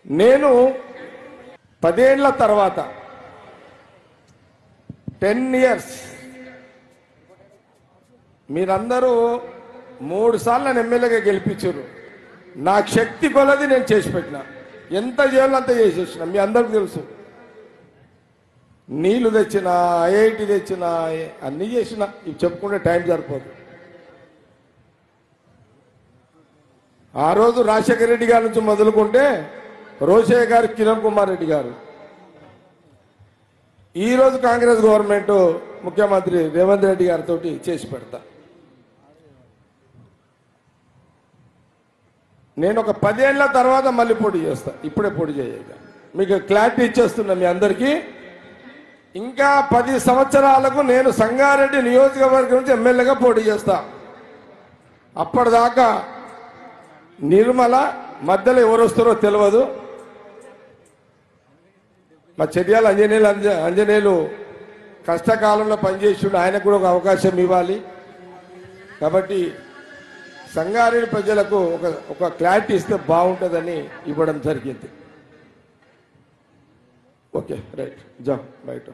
నేను 10 ఏళ్ల తర్వాత 10 ఇయర్స్ మీరందరూ 3 సార్లు నన్ను ఎమ్మెల్యేగా గెలిపించారు. నాకు శక్తి కొలది నేను చేసి పెట్టిన, ఎంత చేయాలో అంత చేసేసిన. మీ అందరికి తెలుసు. నీళ్లు తెచ్చిన, ఐఐటి తెచ్చిన, అన్నీ చేసిన. ఇవి చెప్పుకుంటే టైం సరిపోదు. ఆ రోజు రాజశేఖర రెడ్డి గారి నుంచి మొదలుకుంటే రోషయ్య గారు, కిరణ్ కుమార్ రెడ్డి గారు, ఈరోజు కాంగ్రెస్ గవర్నమెంట్ ముఖ్యమంత్రి రేవంత్ రెడ్డి గారితో చేసి పెడతా. నేను ఒక 10 ఏళ్ల తర్వాత మళ్ళీ పోటీ చేస్తా. ఇప్పుడే పోటీ చేయగా మీకు క్లారిటీ ఇచ్చేస్తున్నా మీ అందరికీ. ఇంకా 10 సంవత్సరాలకు నేను సంగారెడ్డి నియోజకవర్గం నుంచి ఎమ్మెల్యేగా పోటీ చేస్తా. అప్పటిదాకా నిర్మల మధ్యలో ఎవరు వస్తారో తెలియదు. మా చర్యాల అంజనేయులు కష్టకాలంలో పనిచేసిండు, ఆయనకు కూడా ఒక అవకాశం ఇవ్వాలి. కాబట్టి సంగారెడ్డి ప్రజలకు ఒక క్లారిటీ ఇస్తే బాగుంటుందని ఇవ్వడం జరిగింది. ఓకే, రైట్, జా బయట.